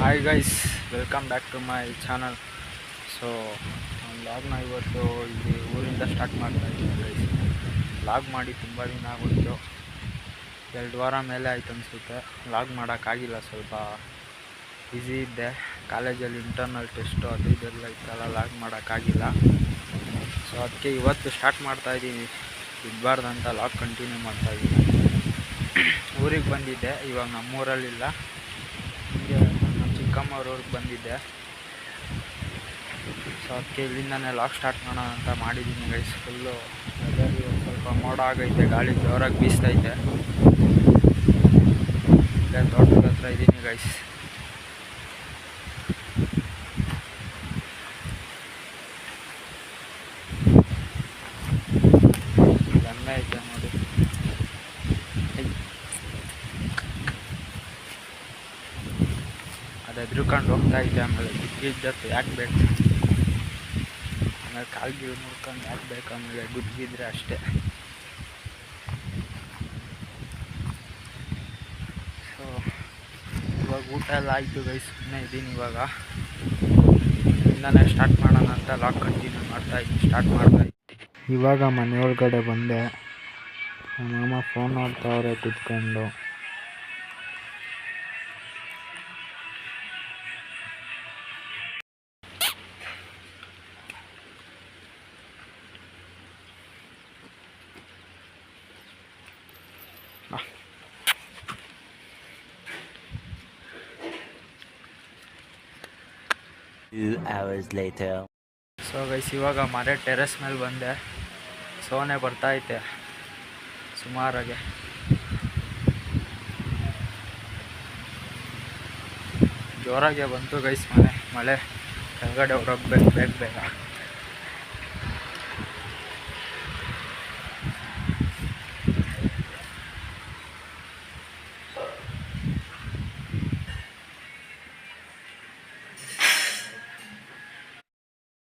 Hi guys, welcome back to my channel. So ವ್ಲಾಗ್ನ ಇವತ್ತು ಇಲ್ಲಿ ಊರಿಂದ ಸ್ಟಾರ್ಟ್ ಮಾಡ್ತಾ ಇದ್ದೀನಿ ಗೈಸ್. ವ್ಲಾಗ್ ಮಾಡಿ ತುಂಬ ದಿನ ಆಗೋಯಿತು, 2 ವಾರ ಮೇಲೆ ಆಯ್ತು ಅನಿಸುತ್ತೆ. ವ್ಲಾಗ್ ಮಾಡೋಕ್ಕಾಗಿಲ್ಲ, ಸ್ವಲ್ಪ ಬ್ಯುಸಿ ಇದ್ದೆ. ಕಾಲೇಜಲ್ಲಿ ಇಂಟರ್ನಲ್ ಟೆಸ್ಟು ಅದು ಇದೆಲ್ಲ ಇತ್ತಲ್ಲ, ವ್ಲಾಗ್ ಮಾಡೋಕ್ಕಾಗಿಲ್ಲ. ಸೊ ಅದಕ್ಕೆ ಇವತ್ತು ಸ್ಟಾರ್ಟ್ ಮಾಡ್ತಾಯಿದ್ದೀನಿ. ಬಿಡಬಾರ್ದಂತ ವ್ಲಾಗ್ ಕಂಟಿನ್ಯೂ ಮಾಡ್ತಾಯಿದ್ದೀನಿ. ಊರಿಗೆ ಬಂದಿದ್ದೆ, ಇವಾಗ ನಮ್ಮೂರಲ್ಲಿಲ್ಲ, ಹಿಂಗೆ ನಮ್ಮ ಚಿಕ್ಕಮ್ಮವ್ರವ್ರಿಗೆ ಬಂದಿದ್ದೆ. ಸೊ ಅದಕ್ಕೆ ಇಲ್ಲಿಂದನೇ ವ್ಲಾಗ್ ಸ್ಟಾರ್ಟ್ ಮಾಡೋಣ ಅಂತ ಮಾಡಿದ್ದೀನಿ ಗೈಸ್. ಫುಲ್ಲು ವೆದರ್ ಸ್ವಲ್ಪ ಮೋಡ ಆಗೈತೆ, ಗಾಳಿ ಜೋರಾಗಿ ಬೀಸ್ತೈತೆ. ಇಲ್ಲೇ ತೋಟದ ಹತ್ರ ಇದ್ದೀನಿ ಗೈಸ್. ಎಮ್ಮೆ ಐತೆ ನೋಡಿ, ಅದು ಎದ್ರುಕೊಂಡು ಹೋಗ್ತಾ ಇದ್ದೆ. ಆಮೇಲೆ ಗುದ್ದಿದ್ದತ್ತು ಯಾಕೆ ಬೇಕು, ಆಮೇಲೆ ಕಾಲ್ಗಿಲ್ ಮುಡ್ಕೊಂಡು ಯಾಕೆ ಬೇಕು, ಆಮೇಲೆ ಗುದ್ದಿದ್ರೆ ಅಷ್ಟೇ. ಸೊ ಇವಾಗ ಊಟ ಎಲ್ಲ ಆಯಿತು ಗೈಸ್, ಸುಮ್ಮನೆ ಇದ್ದೀನಿ. ಇವಾಗ ಇಂದನೇ ಸ್ಟಾರ್ಟ್ ಮಾಡೋಣ ಅಂತ ವ್ಲಾಗ್ ಕಂಟಿನ್ಯೂ ಸ್ಟಾರ್ಟ್ ಮಾಡ್ತಾಯಿದ್ದೀನಿ. ಇವಾಗ ಮನೆಯೊಳಗಡೆ ಬಂದೆ. ನಮ್ಮ ಮಾಮ ಫೋನ್ ನೋಡ್ತಾವ್ರೆ ಕೂತ್ಕೊಂಡು. hours later. ಸೊ ಗೈಸ್, ಇವಾಗ ಮನೆ ಟೆರೆಸ್ ಮೇಲೆ ಬಂದೆ. ಸೋನೆ ಬರ್ತೈತೆ ಸುಮಾರಾಗೆ. ಜೋರಾಗೆ ಬಂತು ಗೈಸ್ ಮಳೆ. ಕೆಳಗಡೆ ಹೊರಗ್ಬೇಕು ಬೇಗ.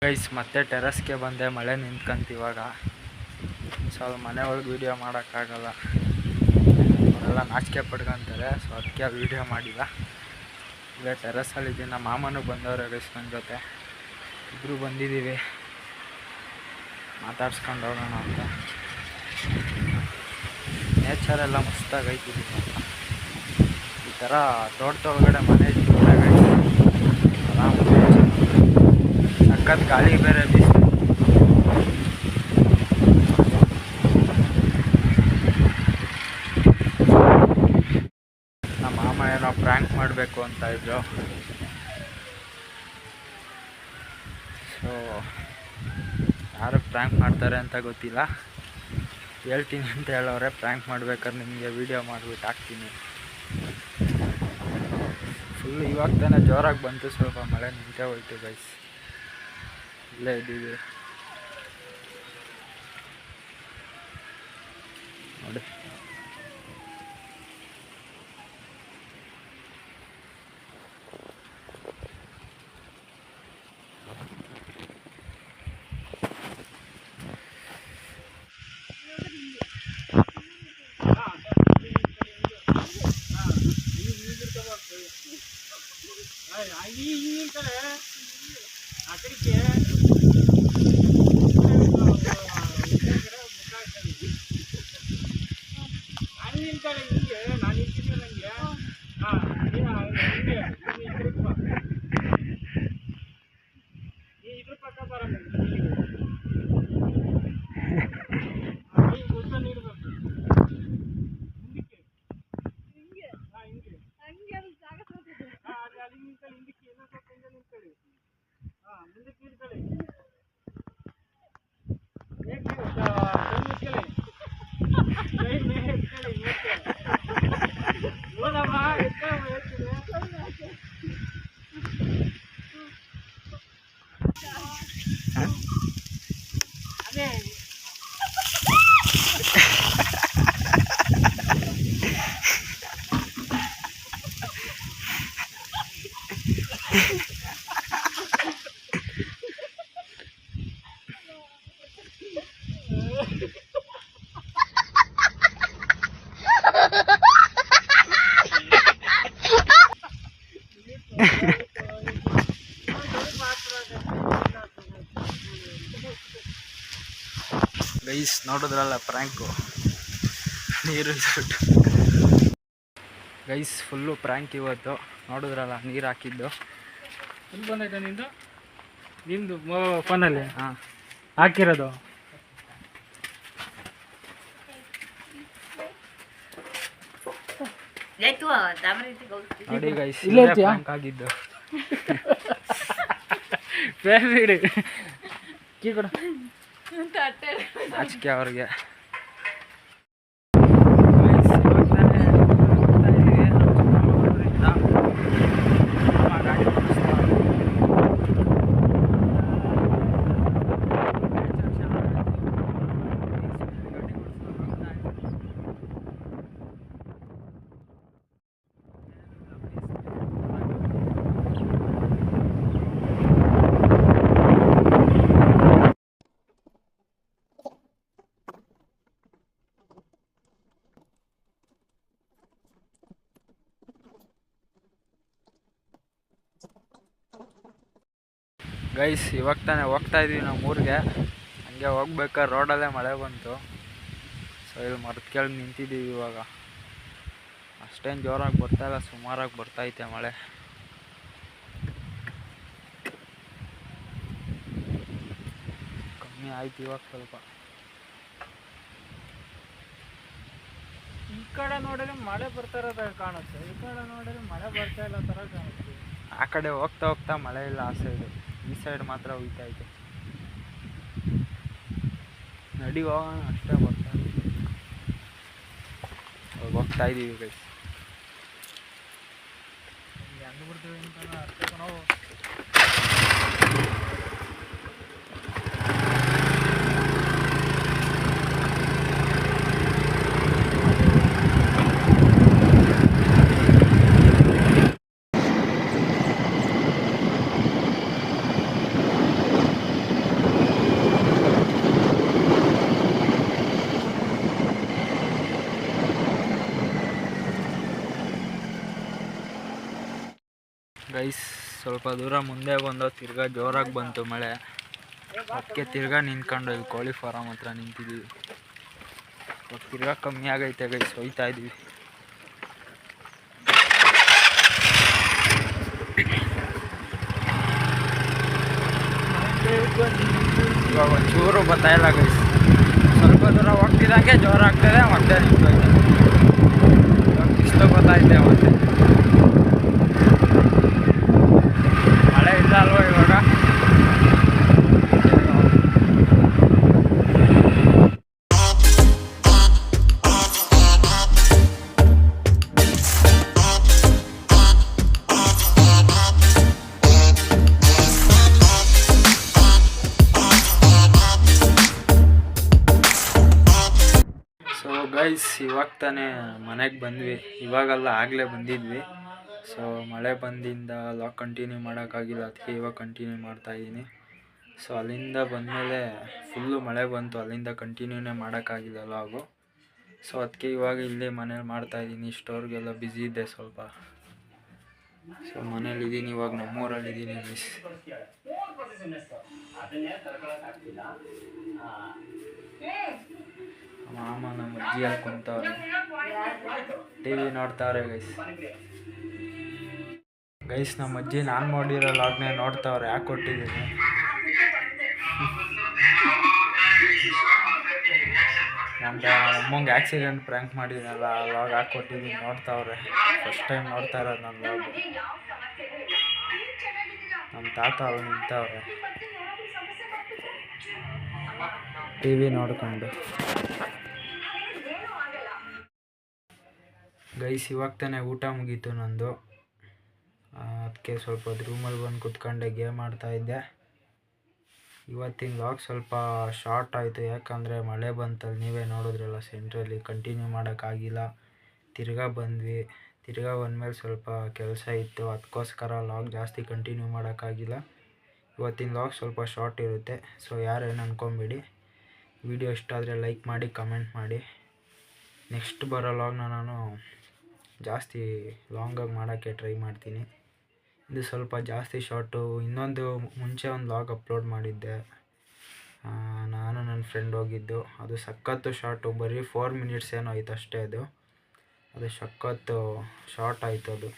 ಗೈಸ್ ಮತ್ತೆ ಟೆರಸ್ಗೆ ಬಂದೆ, ಮಳೆ ನಿಂತ್ಕಂತ ಇವಾಗ. ಸ್ವಲ್ಪ ಮನೆ ಒಳಗೆ ವೀಡಿಯೋ ಮಾಡೋಕ್ಕಾಗಲ್ಲ, ಅವರೆಲ್ಲ ನಾಚಿಕೆ ಪಡ್ಕೊಂತಾರೆ. ಸೊ ಅದಕ್ಕೆ ವೀಡಿಯೋ ಮಾಡಿಲ್ಲ. ಇಲ್ಲೇ ಟೆರಸಲ್ಲಿದ್ದೀನಿ. ನಮ್ಮ ಮಾಮನೂ ಬಂದವ್ರೆ ಗೈಸ್ ನನ್ನ ಜೊತೆ. ಇಬ್ಬರು ಬಂದಿದ್ದೀವಿ, ಮಾತಾಡ್ಸ್ಕೊಂಡು ಹೋಗೋಣ ಅಂತ. ನೇಚರೆಲ್ಲ ಮಸ್ತಾಗೈತಿದ್ದೀವಿ ಅಂತ. ಈ ಥರ ತೋಟದೊಳಗಡೆ ಮನೆ ಇದ್ದರೆ ಆರಾಮ, ಸಖತ್ ಗಾಳಿ ಬೇರೆ ಬೀಸ್ತು. ನಮ್ಮ ಮಾಮ ಏನೋ ಪ್ರ್ಯಾಂಕ್ ಮಾಡಬೇಕು ಅಂತ ಇದ್ರು. ಸೊ ಯಾರು ಪ್ರ್ಯಾಂಕ್ ಮಾಡ್ತಾರೆ ಅಂತ ಗೊತ್ತಿಲ್ಲ, ಹೇಳ್ತೀನಿ ಅಂತ ಹೇಳೋರೆ. ಪ್ರ್ಯಾಂಕ್ ಮಾಡ್ಬೇಕಾದ್ರೆ ನಿಮಗೆ ವೀಡಿಯೋ ಮಾಡಿಬಿಟ್ಟು ಹಾಕ್ತೀನಿ. ಫುಲ್ ಇವಾಗ ತಾನೇ ಜೋರಾಗಿ ಬಂತು, ಸ್ವಲ್ಪ ಮಳೆ ನಿಂತೇ ಹೋಯ್ತು ಗೈಸ್. ಇಲ್ಲೇ ಇದ್ದೀವಿ ನೋಡಿ. ಗೈಸ್ ನೋಡಿದ್ರಲ್ಲ ಪ್ರ್ಯಾಂಕು, ನೀರು ಇಸ್ಬಿಟ್ಟು. ಗೈಸ್ ಫುಲ್ಲು ಪ್ರ್ಯಾಂಕ್ ಇವತ್ತು, ನೋಡಿದ್ರಲ್ಲ ನೀರು ಹಾಕಿದ್ದು. ಇಲ್ಲಿ ಬಂದೈತೆ ನಿಂದು ಫೋನಲ್ಲಿ ಹಾಂ ಹಾಕಿರೋದು. ನೋಡಿ ಗೈಸ್, ಇಲ್ಲೇ ಇರ್ತೀಯಾ? ಪ್ರ್ಯಾಂಕ್ ಆಗಿದ್ದು. ಬೇಡ ಕೀ ಕೊಡು. ಆಚಿಕೆ ಅವ್ರಿಗೆ. ಗೈಸ್ ಇವಾಗ ತಾನೇ ಹೋಗ್ತಾ ಇದ್ದೀವಿ ನಮ್ಮ ಊರಿಗೆ. ಹಂಗೆ ಹೋಗ್ಬೇಕಾದ್ರೆ ರೋಡಲ್ಲೇ ಮಳೆ ಬಂತು. ಸೊ ಇಲ್ಲಿ ಮರದ ಕೆಳಗೆ ನಿಂತಿದ್ದೀವಿ ಇವಾಗ. ಅಷ್ಟೇನು ಜೋರಾಗಿ ಬರ್ತಾಯಿಲ್ಲ, ಸುಮಾರಾಗಿ ಬರ್ತೈತೆ ಮಳೆ. ಕಮ್ಮಿ ಆಯ್ತು ಇವಾಗ ಸ್ವಲ್ಪ. ಈ ಕಡೆ ನೋಡಿದ್ರೆ ಮಳೆ ಬರ್ತಾ ಇರೋದ ಕಾಣುತ್ತೆ, ಈ ಕಡೆ ನೋಡಿದ್ರೆ ಮಳೆ ಬರ್ತಾ ಇಲ್ಲ ಥರ ಕಾಣುತ್ತೆ. ಆ ಕಡೆ ಹೋಗ್ತಾ ಹೋಗ್ತಾ ಮಳೆ ಇಲ್ಲ ಆ ಸೈಡು, ಈ ಸೈಡ್ ಮಾತ್ರ ಹೋಗ್ತಾ ಇದೆ. ನಡಿ ಹೋಗೋಣ ಅಷ್ಟೇ, ಹೋಗ್ತಾ ಇದ್ದೀವಿ ಗೈಸ್. ಹೆಂಗೆ ಬಿಡ್ತೀವಿ ಅಂತ ಅರ್ಥ ನಾವು. ಗೈಸ್ ಸ್ವಲ್ಪ ದೂರ ಮುಂದೆ ಬಂದು ತಿರ್ಗಾ ಜೋರಾಗಿ ಬಂತು ಮಳೆ. ಅದಕ್ಕೆ ತಿರ್ಗಾ ನಿಂತ್ಕೊಂಡು ಇಲ್ಲಿ ಕೋಳಿ ಫಾರಮ್ ಹತ್ರ ನಿಂತಿದ್ದೀವಿ. ತಿರ್ಗಾ ಕಮ್ಮಿ ಆಗೈತೆ ಗೈಸ್, ಹೋಯ್ತಾ ಇದ್ದೀವಿ. ಇವಾಗ ಒಂಚೂರು ಬರ್ತಾಯಿಲ್ಲ ಗೈಸ್. ಸ್ವಲ್ಪ ದೂರ ಹೋಗ್ತಿದ್ದಂಗೆ ಜೋರಾಗ್ತದೆ, ಮತ್ತೆ ನಿಂತೋಯ್ತು. ಇವಾಗ ಇಷ್ಟು ಗೊತ್ತಾಯ್ತೆ ಮತ್ತೆ. ಮಳೆ ಇಲ್ಲ ಅಲ್ವಾ ಇವಾಗ. ಸೊ ಗೈಸ್ ಇವಾಗ ತಾನೇ ಮನೆಗೆ ಬಂದ್ವಿ. ಇವಾಗಲ್ಲ ಆಗಲೇ ಬಂದಿದ್ವಿ. ಸೊ ಮಳೆ ಬಂದಿಂದ ಲಾಗ್ ಕಂಟಿನ್ಯೂ ಮಾಡೋಕ್ಕಾಗಿಲ್ಲ, ಅದಕ್ಕೆ ಇವಾಗ ಕಂಟಿನ್ಯೂ ಮಾಡ್ತಾಯಿದ್ದೀನಿ. ಸೊ ಅಲ್ಲಿಂದ ಬಂದಮೇಲೆ ಫುಲ್ಲು ಮಳೆ ಬಂತು, ಅಲ್ಲಿಂದ ಕಂಟಿನ್ಯೂನೇ ಮಾಡೋಕ್ಕಾಗಿಲ್ಲ ಲಾಗು. ಸೊ ಅದಕ್ಕೆ ಇವಾಗ ಇಲ್ಲಿ ಮನೇಲಿ ಮಾಡ್ತಾಯಿದ್ದೀನಿ. ಸ್ಟೋರ್ಗೆಲ್ಲ ಬ್ಯುಸಿ ಇದ್ದೆ ಸ್ವಲ್ಪ. ಸೊ ಮನೇಲಿದ್ದೀನಿ ಇವಾಗ, ನಮ್ಮೂರಲ್ಲಿದ್ದೀನಿ ಮಿಸ್. ಮಾಮ ನಮ್ಮ ಅಜ್ಜಿ ಅಲ್ಲಿ ಕುಂತವ್ರೆ, ಟಿ ವಿ ನೋಡ್ತಾವ್ರೆ ಗೈಸ್. ಗೈಸ್ ನಮ್ಮ ಅಜ್ಜಿ ನಾನು ನೋಡಿರೋ ಲಾಗ್ನೇ ನೋಡ್ತಾವ್ರೆ, ಯಾಕೆ ಕೊಟ್ಟಿದ್ದೀನಿ. ನಮ್ಗೆ ಅಮ್ಮಂಗೆ ಆಕ್ಸಿಡೆಂಟ್ ಪ್ರ್ಯಾಂಕ್ ಮಾಡಿದ್ದೀನಲ್ಲ, ಆ ಲಾಗ್ ಹಾಕಿ ಕೊಟ್ಟಿದ್ದೀನಿ, ನೋಡ್ತಾವ್ರೆ. ಫಸ್ಟ್ ಟೈಮ್ ನೋಡ್ತಾ ಇರೋದು ನನ್ನ ಲಾಗ್. ನಮ್ಮ ತಾತ ಅವ್ರು ನಿಂತವ್ರೆ ಟಿ ವಿ ನೋಡ್ಕೊಂಡು. ಗೈಸ್ ಇವಾಗ ತಾನೇ ಊಟ ಮುಗೀತು ನಂದು. ಅದಕ್ಕೆ ಸ್ವಲ್ಪ ಹೊತ್ತು ರೂಮಲ್ಲಿ ಬಂದು ಕುತ್ಕೊಂಡೆ ಗೇಮ್ ಆಡ್ತಾಯಿದ್ದೆ. ಇವತ್ತಿನ ಲಾಗ್ ಸ್ವಲ್ಪ ಶಾರ್ಟ್ ಆಯಿತು, ಯಾಕಂದರೆ ಮಳೆ ಬಂತಲ್ಲಿ, ನೀವೇ ನೋಡಿದ್ರಲ್ಲ ಸೆಂಟ್ರಲ್ಲಿ. ಕಂಟಿನ್ಯೂ ಮಾಡೋಕ್ಕಾಗಿಲ್ಲ, ತಿರ್ಗಾ ಬಂದ್ವಿ. ತಿರ್ಗಾ ಬಂದಮೇಲೆ ಸ್ವಲ್ಪ ಕೆಲಸ ಇತ್ತು, ಅದಕ್ಕೋಸ್ಕರ ಲಾಗ್ ಜಾಸ್ತಿ ಕಂಟಿನ್ಯೂ ಮಾಡೋಕ್ಕಾಗಿಲ್ಲ. ಇವತ್ತಿನ ಲಾಗ್ ಸ್ವಲ್ಪ ಶಾರ್ಟ್ ಇರುತ್ತೆ. ಸೊ ಯಾರೇನು ಅಂದ್ಕೊಂಬೇಡಿ. ವಿಡಿಯೋ ಇಷ್ಟ ಆದರೆ ಲೈಕ್ ಮಾಡಿ, ಕಮೆಂಟ್ ಮಾಡಿ. ನೆಕ್ಸ್ಟ್ ಬರೋ ಲಾಗ್ನ ನಾನು ಜಾಸ್ತಿ ಲಾಂಗಾಗಿ ಮಾಡೋಕ್ಕೆ ಟ್ರೈ ಮಾಡ್ತೀನಿ. ಇದು ಸ್ವಲ್ಪ ಜಾಸ್ತಿ ಶಾರ್ಟು. ಇನ್ನೊಂದು ಮುಂಚೆ ಒಂದು ಲಾಗ್ ಅಪ್ಲೋಡ್ ಮಾಡಿದ್ದೆ, ನಾನು ನನ್ನ ಫ್ರೆಂಡ್ ಹೋಗಿದ್ದು. ಅದು ಸಖತ್ತು ಶಾರ್ಟು, ಬರೀ 4 ಮಿನಿಟ್ಸ್ ಏನೋ ಆಯ್ತು ಅಷ್ಟೇ. ಅದು ಸಖತ್ತು ಶಾರ್ಟ್ ಆಯಿತು.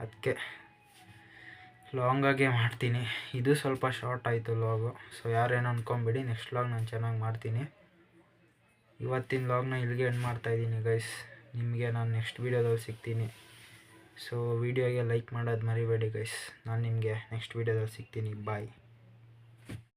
ಅದಕ್ಕೆ ಲಾಂಗಾಗೆ ಮಾಡ್ತೀನಿ. ಇದು ಸ್ವಲ್ಪ ಶಾರ್ಟ್ ಆಯಿತು ಲಾಗು. ಸೊ ಯಾರೇನು ಅಂದ್ಕೊಂಬಿಡಿ, ನೆಕ್ಸ್ಟ್ ಲಾಗ್ ನಾನು ಚೆನ್ನಾಗಿ ಮಾಡ್ತೀನಿ. ಇವತ್ತಿನ ಲಾಗ್ನ ಇಲ್ಲಿಗೆ ಎಂಡ್ ಮಾಡ್ತಾಯಿದ್ದೀನಿ ಗೈಸ್. ನಿಮಗೆ ನಾನು ನೆಕ್ಸ್ಟ್ ವೀಡಿಯೋದಲ್ಲಿ ಸಿಗ್ತೀನಿ. ಸೊ ವೀಡಿಯೋಗೆ ಲೈಕ್ ಮಾಡೋದು ಮರಿಬೇಡಿ ಗೈಸ್. ನಾನು ನಿಮಗೆ ನೆಕ್ಸ್ಟ್ ವೀಡಿಯೋದಲ್ಲಿ ಸಿಗ್ತೀನಿ. ಬಾಯ್.